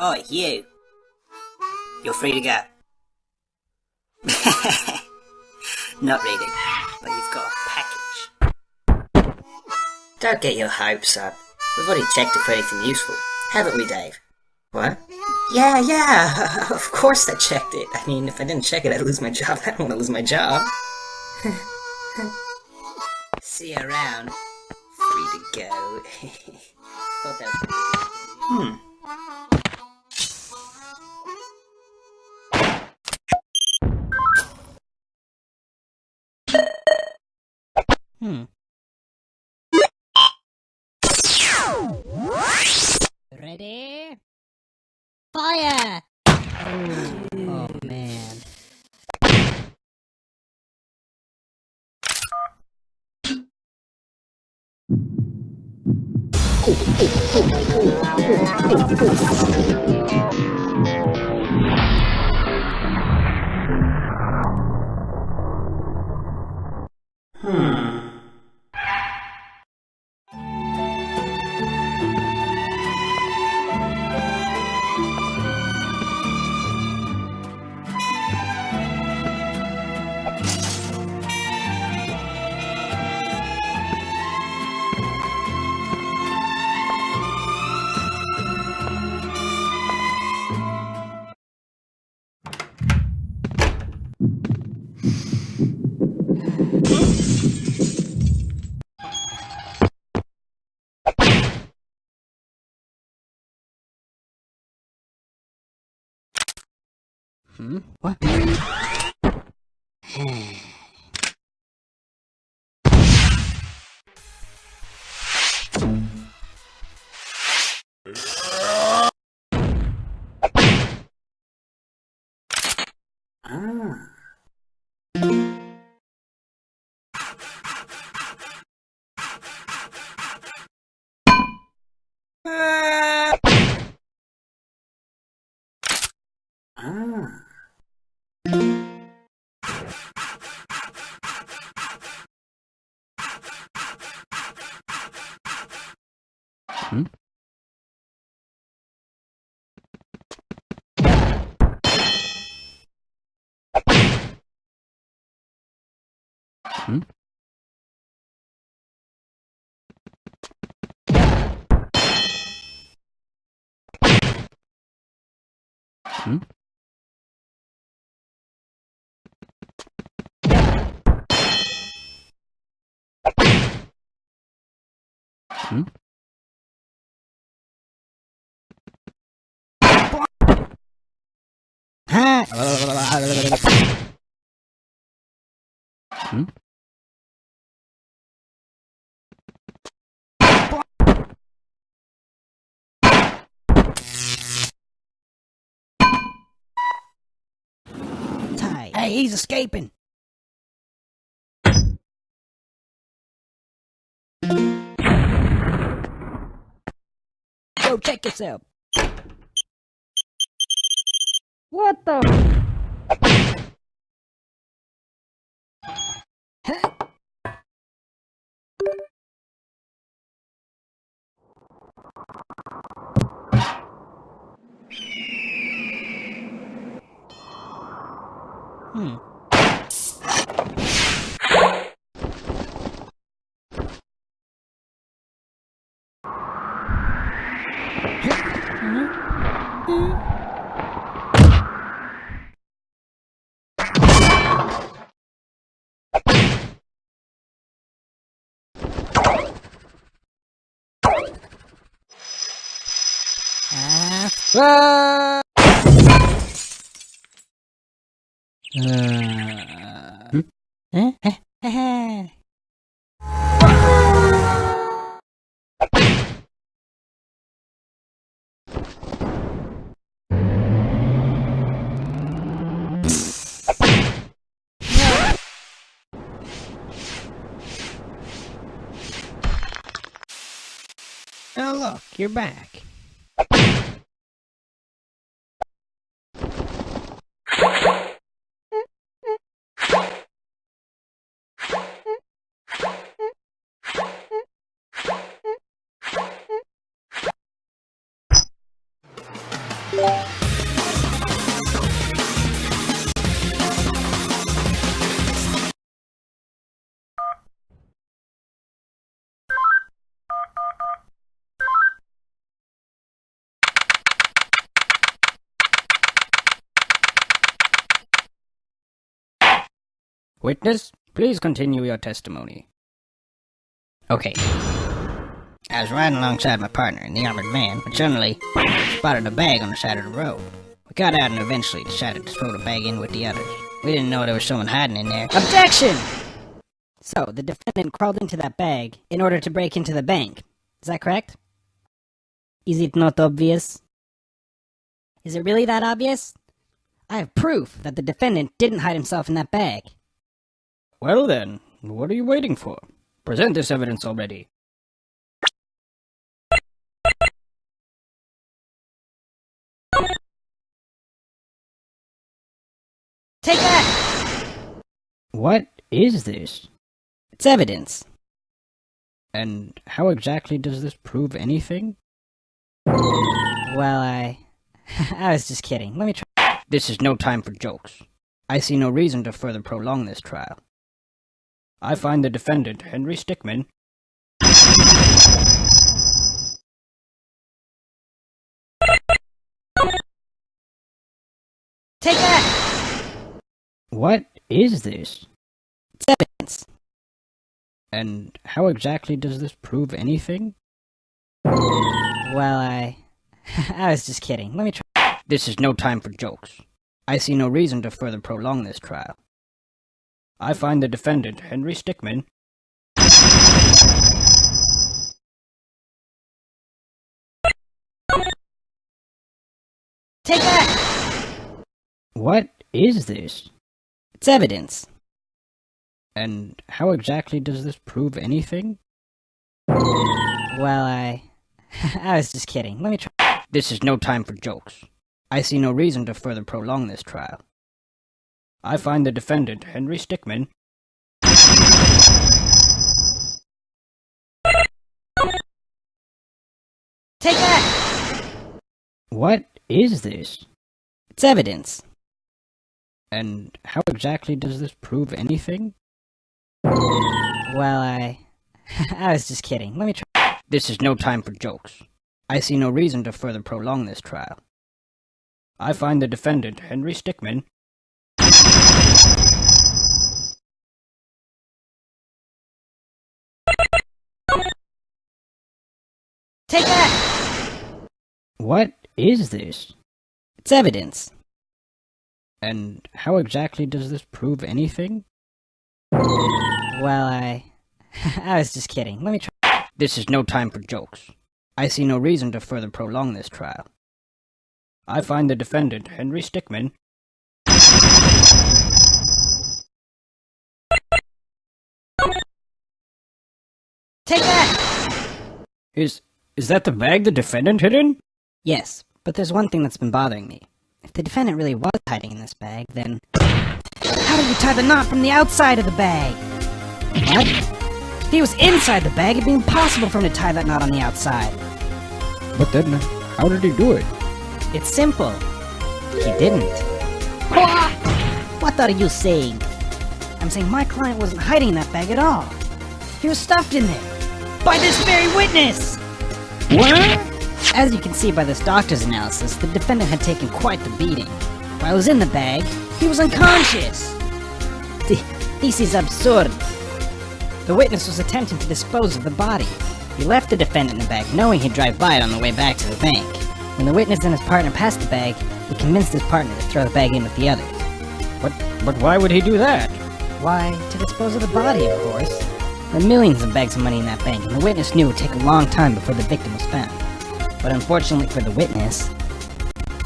Oi, you. You're free to go. Not really, but you've got a package. Don't get your hopes up. We've already checked it for anything useful, haven't we, Dave? What? Yeah, of course I checked it. I mean, if I didn't check it, I'd lose my job. I don't want to lose my job. See you around. Free to go. Thought that was pretty good. Ready? Fire! Oh man. What? Hey, he's escaping. Go check yourself. What the? Oh look, you're back. Witness, please continue your testimony. Okay. I was riding alongside my partner in the armored van, but suddenly spotted a bag on the side of the road. We got out and eventually decided to throw the bag in with the others. We didn't know there was someone hiding in there. Objection! So, the defendant crawled into that bag in order to break into the bank. Is that correct? Is it not obvious? Is it really that obvious? I have proof that the defendant didn't hide himself in that bag. Well then, what are you waiting for? Present this evidence already. Take that! What is this? It's evidence. And how exactly does this prove anything? Well, I was just kidding. Let me try. This is no time for jokes. I see no reason to further prolong this trial. I find the defendant, Henry Stickmin, Take that! What is this? It's evidence. And how exactly does this prove anything? Well, I was just kidding. Let me try. This is no time for jokes. I see no reason to further prolong this trial. I find the defendant, Henry Stickmin, Take that! What is this? It's evidence. And how exactly does this prove anything? Well, I was just kidding. Let me try. This is no time for jokes. I see no reason to further prolong this trial. I find the defendant, Henry Stickmin, Take that! What is this? It's evidence. And how exactly does this prove anything? Well, I was just kidding. Let me try. This is no time for jokes. I see no reason to further prolong this trial. I find the defendant, Henry Stickmin, Take that! What is this? It's evidence. And how exactly does this prove anything? Well, I was just kidding. Let me try. This is no time for jokes. I see no reason to further prolong this trial. I find the defendant, Henry Stickmin, Take that! Is that the bag the defendant hid in? Yes, but there's one thing that's been bothering me. If the defendant really was hiding in this bag, then how did he tie the knot from the outside of the bag? What? If he was inside the bag, it'd be impossible for him to tie that knot on the outside. But then, how did he do it? It's simple. He didn't. What are you saying? I'm saying my client wasn't hiding in that bag at all. He was stuffed in there. By this very witness! What? As you can see by this doctor's analysis, the defendant had taken quite the beating. While he was in the bag, he was unconscious. This is absurd. The witness was attempting to dispose of the body. He left the defendant in the bag, knowing he'd drive by it on the way back to the bank. When the witness and his partner passed the bag, he convinced his partner to throw the bag in with the others. But why would he do that? Why, to dispose of the body, of course. There were millions of bags of money in that bank, and the witness knew it would take a long time before the victim was found. But unfortunately for the witness,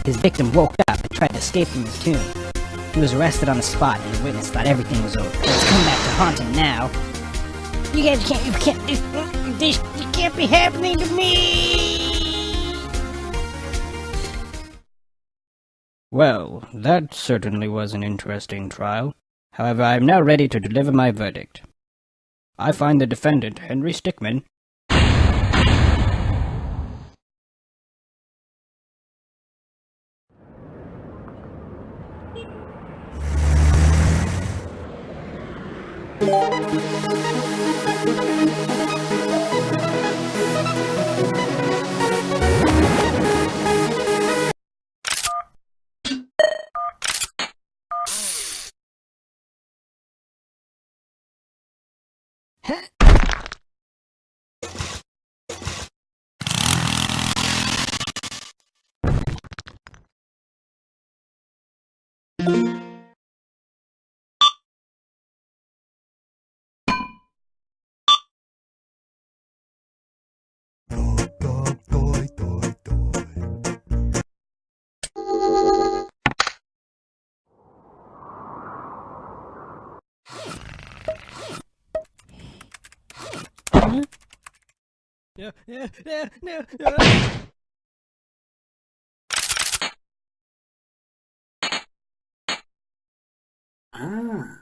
his victim woke up and tried to escape from his tomb. He was arrested on the spot, and the witness thought everything was over. It's come back to haunt him now. You guys this can't be happening to me! Well, that certainly was an interesting trial. However, I am now ready to deliver my verdict. I find the defendant, Henry Stickmin, Huh? Ah.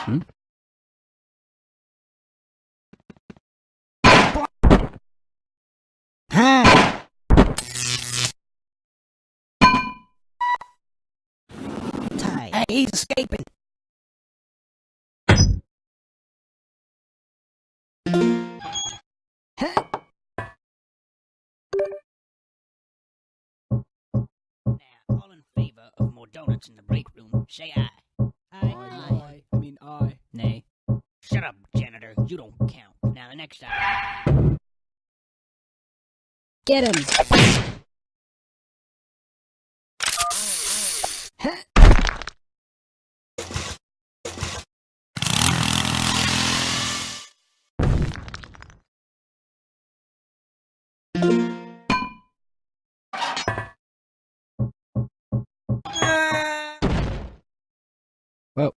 Hmm? Ha! Ty, hey, he's escaping. Huh? Now, all in favor of more donuts in the break room, say aye. Aye. I. Nay. Shut up, janitor. You don't count. Now, the next item. Get him! Huh? Whoa.